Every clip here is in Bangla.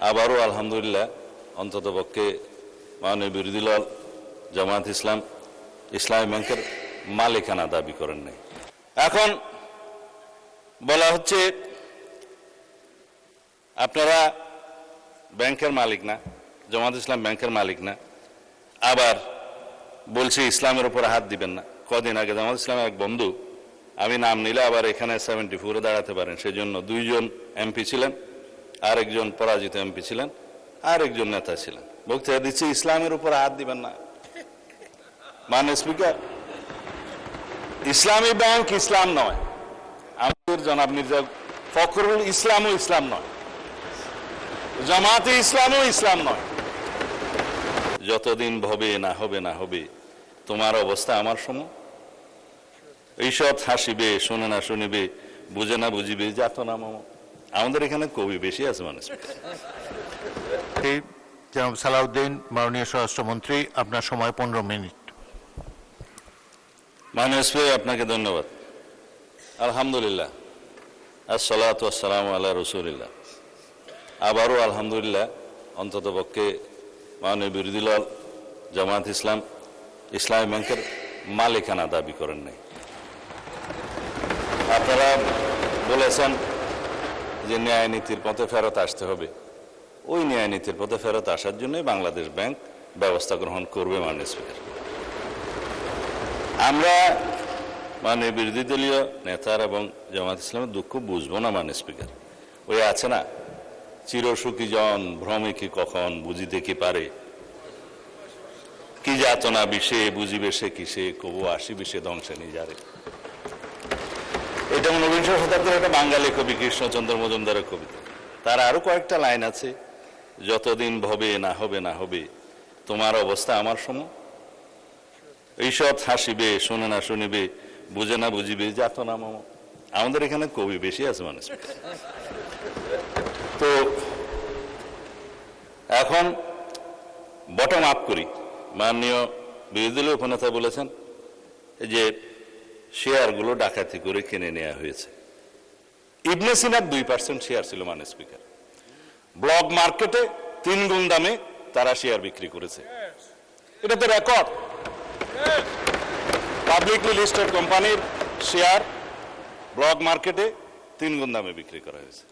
আবারও আলহামদুলিল্লাহ অন্ততপক্ষে মাননীয় বিরোধী দল জামায়াত ইসলাম ইসলামী ব্যাংকের মালিকানা দাবি করেন নাই। এখন বলা হচ্ছে আপনারা ব্যাংকের মালিক না, জামায়াত ইসলাম ব্যাংকের মালিক না, আবার বলছে ইসলামের উপর হাত দিবেন না। কদিন আগে জামায়াত ইসলামের এক বন্ধু, আমি নাম নিলে আবার এখানে 74 দাঁড়াতে পারেন, সেজন্য 2 জন এমপি ছিলেন, আরেকজন পরাজিত এমপি ছিলেন, আরেকজন নেতা ছিলেন, বক্তৃতা দিচ্ছে ইসলামের উপর হাত দিবেন না। মাননীয় স্পিকার, ইসলামী ব্যাংক ইসলাম নয়, আমাদের জনাব মির্জা ফখরুল ইসলামও ইসলাম নয়, জামাতে ইসলামও ইসলাম নয়। যতদিন ভবে না হবে না হবে তোমার অবস্থা আমার সম, ঈষৎ হাসিবে শোনে না শুনিবে, বুঝে না বুঝিবে যাত না মম। আমাদের এখানে কবি বেশি আছে মানুষ। জনাব সালাউদ্দিন, মাননীয় স্বরাষ্ট্রমন্ত্রী, আপনার সময় 15 মিনিট। মাননীয় স্পিকার, আপনাকে ধন্যবাদ। আলহামদুলিল্লাহ, আসসালাতু ওয়াসসালামু আলা রাসূলিল্লাহ। আবারও আলহামদুলিল্লাহ অন্ততপক্ষে মাননীয় বিরোধী দল জামায়াত ইসলাম ইসলামী ব্যাংকের মালিকানা দাবি করেন নাই। আপনারা বলেছেন যে ন্যায় নীতির পথে ফেরত আসতে হবে, ওই ন্যায় নীতির পথে ফেরত আসার জন্যই বাংলাদেশ ব্যাংক ব্যবস্থা গ্রহণ করবে। মাননীয় স্পিকার, আমরা মাননীয় বিরোধী দলীয় নেতার এবং জামায়াত ইসলামের দুঃখ বুঝবো না। মাননীয় স্পিকার, ওই আছে না, চিরসুখী জন ভ্রমে কি কখন বুঝিতে কি পারে, কি যাতনা বিষে বুঝিবে সে কিসে, কবু আসিবে সে ধ্বংসে নিজারে। এটা 19 শতাব্দীর একটা বাঙালি কবি কৃষ্ণচন্দ্র মজুমদারের কবিতা। তার আরো কয়েকটা লাইন আছে, যতদিন ভবে না হবে না হবে তোমার অবস্থা আমার সম, ঈষৎ হাসিবে শোনে না শুনিবে, বুঝে না বুঝিবে যাত না মম। আমাদের এখানে কবি বেশি আছে মানুষ। তো এখন বটম আপ করি। মাননীয় বিরোধী দলীয় উপনেতা বলেছেন যে শেয়ারগুলো ডাকাতি করে কিনে নেওয়া হয়েছে। ইবনে সিনার 2% শেয়ার ছিল। মাননীয় স্পিকার, ব্লক মার্কেটে 3 গুণ দামে তারা শেয়ার বিক্রি করেছে। এটা তো রেকর্ড। পাবলিকলি লিস্টেড কোম্পানির শেয়ার ব্লক মার্কেটে 3 গুণ দামে বিক্রি করা হয়েছে।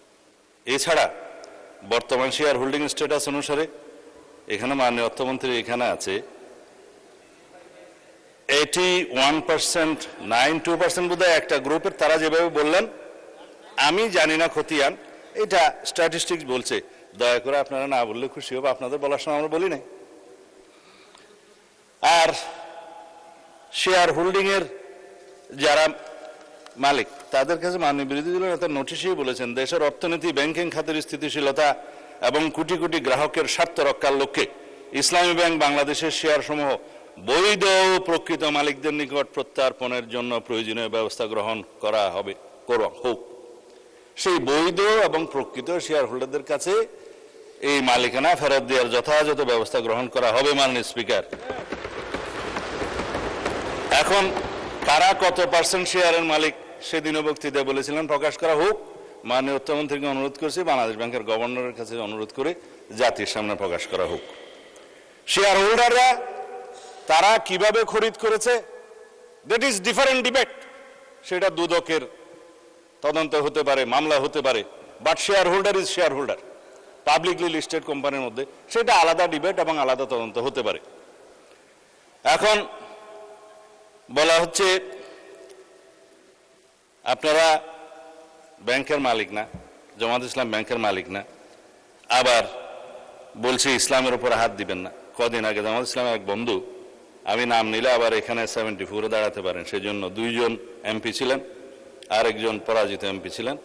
এছাড়া বর্তমান শেয়ার হোল্ডিং স্ট্যাটাস অনুসারে এখানে মাননীয় অর্থমন্ত্রী এখানে আছে 81%, 92% বোধহয় একটা গ্রুপের। তারা যেভাবে বললেন আমি জানি না খতিয়ান, এটা স্ট্যাটিস্টিক্স বলছে, দয়া করে আপনারা না বললে খুশি হবো, আপনাদের বলার সময় আমরা বলি নাই। আর শেয়ার হোল্ডিং এর যারা মালিক তাদের কাছে মাননীয় বিরোধী দলের নেতা নোটিশেই বলেছেন দেশের অর্থনীতি, ব্যাংকিং খাতের স্থিতিশীলতা এবং কোটি কোটি গ্রাহকের স্বার্থ রক্ষার লক্ষ্যে ইসলামী ব্যাংক বাংলাদেশের শেয়ার সমূহ বৈধ প্রকৃত মালিকদের নিকট প্রত্যার্পণের জন্য প্রয়োজনীয় ব্যবস্থা গ্রহণ করা হবে হোক। সেই বৈধ এবং প্রকৃত শেয়ার হোল্ডারদের কাছে এই মালিকানা ফেরত দেওয়ার যথাযথ ব্যবস্থা গ্রহণ করা হবে। মাননীয় স্পিকার, এখন কারা কত % শেয়ারের মালিক সেদিনও বক্তৃতায় বলেছিলেন প্রকাশ করা হোক। মাননীয় অর্থমন্ত্রীকে অনুরোধ করছি, বাংলাদেশ ব্যাংকের গভর্নরের কাছে অনুরোধ করে জাতির সামনে প্রকাশ করা হোক। শেয়ার হোল্ডাররা তারা কিভাবে খরিদ করেছে, দ্যাট ইজ ডিফারেন্ট ডিবেট। সেটা দুদকের তদন্ত হতে পারে, মামলা হতে পারে, but share holder is share holder. Publicly listed কোম্পানির মধ্যে সেটা আলাদা ডিবেট এবং আলাদা তদন্ত হতে পারে। এখন বলা হচ্ছে আপনারা ব্যাংকের মালিক না, জামায়াত ইসলাম ব্যাংকের মালিক না, আবার বলছে ইসলামের উপর হাত দিবেন না। কদিন আগে জামায়াত ইসলামের এক বন্ধু, আমি নাম নিলে আবার এখানে 74 দাঁড়াতে পারেন, সেজন্য 2 জন এমপি ছিলেন, আরেকজন পরাজিত এমপি ছিলেন,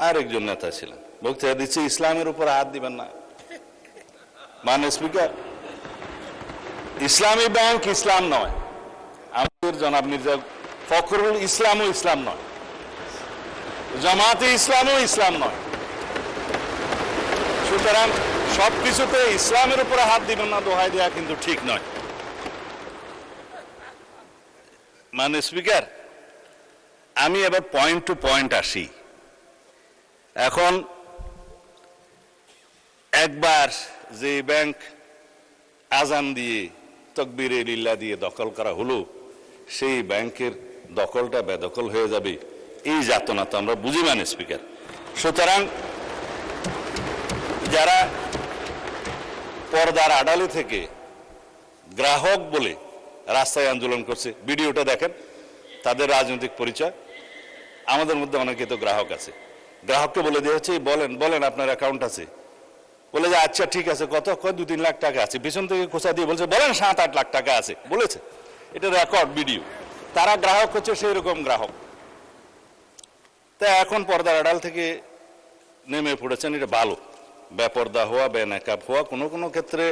আরেকজন নেতা ছিলেন, বক্তৃতা দিচ্ছে ইসলামের উপর হাত দিবেন না। মাননীয় স্পিকার, ইসলামী ব্যাংক ইসলাম নয়, আমাদের জনাব মির্জা ফখরুল ইসলামও ইসলাম নয়, জামাতে ইসলামও ইসলাম নয়। সুতরাং সবকিছুতে ইসলামের উপরে হাত দিবেন না দোহাই দেওয়া কিন্তু ঠিক নয়। মাননীয় স্পিকার, আমি এবার পয়েন্ট টু পয়েন্ট আসি। এখন একবার যে ব্যাংক আজান দিয়ে তকবীরে লিল্লাহ দিয়ে দখল করা হলো, সেই ব্যাংকের দখলটা বেদখল হয়ে যাবে, এই যাতনা তো আমরা বুঝি মানে স্পিকার। সুতরাং যারা পর্দার আড়ালে থেকে গ্রাহক বলে রাস্তায় আন্দোলন করছে, ভিডিওটা দেখেন, তাদের রাজনৈতিক পরিচয়। আমাদের মধ্যে অনেকে তো গ্রাহক আছে, গ্রাহককে বলে দিয়েছে বলেন বলেন আপনার অ্যাকাউন্ট আছে, বলে যে আচ্ছা ঠিক আছে, কত, 2-3 লাখ টাকা আছে, পিছন থেকে খোঁচা দিয়ে বলছে বলেন 7-8 লাখ টাকা আছে বলেছে, এটা রেকর্ড ভিডিও। তারা গ্রাহক হচ্ছে সেই রকম গ্রাহক। তা এখন পর্দার আড়াল থেকে নেমে পড়েছেন, এটা ভালো। বেপর্দা হওয়া, বেনাকাব হওয়া কোনো কোনো ক্ষেত্রে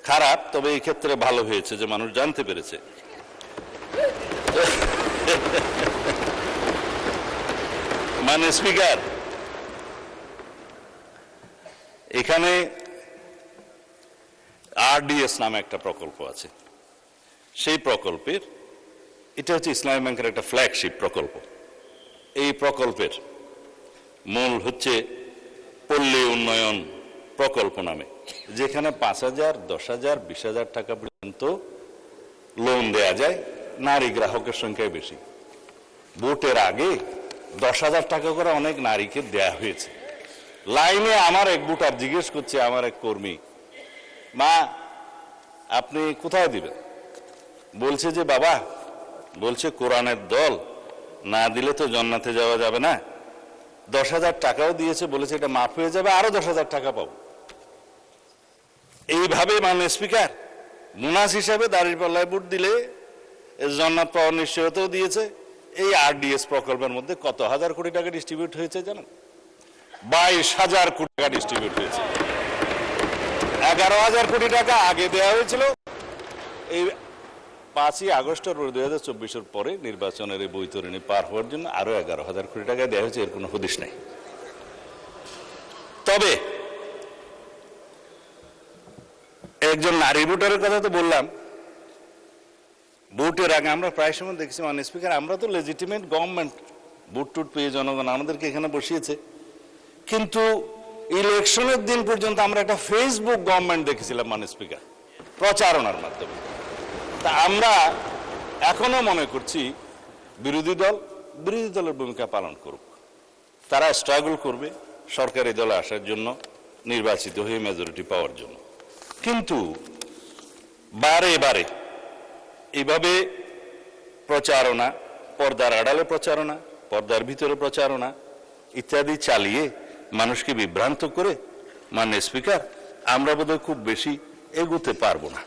খারাপ, তবে এই ক্ষেত্রে ভালো হয়েছে যে মানুষ জানতে পেরেছে। মানে স্পিকার, এখানে আরডিএস নামে একটা প্রকল্প আছে। সেই প্রকল্পের, এটা হচ্ছে ইসলামী ব্যাংকের একটা ফ্ল্যাগশিপ প্রকল্প। এই প্রকল্পের মূল হচ্ছে পল্লী উন্নয়ন প্রকল্প নামে, যেখানে 5,000, 10,000, 20,000 টাকা পর্যন্ত লোন দেয়া যায়। নারী গ্রাহকের সংখ্যায় বেশি। ভোটের আগে 10,000 টাকা করে অনেক নারীকে দেয়া হয়েছে। লাইনে আমার এক ভোটার জিজ্ঞেস করছে, আমার এক কর্মী, মা আপনি কোথায় দিবেন? বলছে যে বাবা, বলছে কোরআনের দল, না দিলে তো জান্নাতে যাওয়া যাবে না। 10,000 টাকাও দিয়েছে, বলেছে এটা মাফ হয়ে যাবে, আরো 10,000 টাকা পাবো। এইভাবে মানে স্পিকার, মুনাস হিসাবে দাঁড়িপাল্লায় ভোট দিলে জান্নাত পাওয়ার নিশ্চয়তাও দিয়েছে। এই আরডিএস প্রকল্পের মধ্যে কত হাজার কোটি টাকা ডিস্ট্রিবিউট হয়েছে জানেন? 22,000 কোটি টাকা ডিস্ট্রিবিউট হয়েছে। 11,000 কোটি টাকা আগে দেওয়া হয়েছিল। এই 5ই আগস্ট 2024 পরে নির্বাচনের এই বৈতরণী পার হওয়ার জন্য আরো 11,000 কোটি টাকা দেওয়া হয়েছে, এর কোনো হদিশ নেই। তবে একজন নারী ভোটারের কথা তো বললাম। ভোটের আগে আমরা প্রায় সময় দেখছি মানে স্পিকার, আমরা তো লেজিটিমেট গভর্নমেন্ট, ভোট টুট পেয়ে জনগণ আমাদেরকে এখানে বসিয়েছে, কিন্তু ইলেকশনের দিন পর্যন্ত আমরা একটা ফেসবুক গভর্নমেন্ট দেখেছিলাম মানে স্পিকার, প্রচারণার মাধ্যমে। তা আমরা এখনো মনে করছি বিরোধী দলের ভূমিকা পালন করুক, তারা স্ট্রাগল করবে সরকারি দলে আসার জন্য, নির্বাচিত হয়ে মেজরিটি পাওয়ার জন্য। কিন্তু বারে বারে এইভাবে প্রচারণা, পর্দার আড়ালে প্রচারণা, পর্দার ভিতরে প্রচারণা ইত্যাদি চালিয়ে মানুষকে বিভ্রান্ত করে মানে স্পিকার, আমরা বোধহয় খুব বেশি এগোতে পারবো না।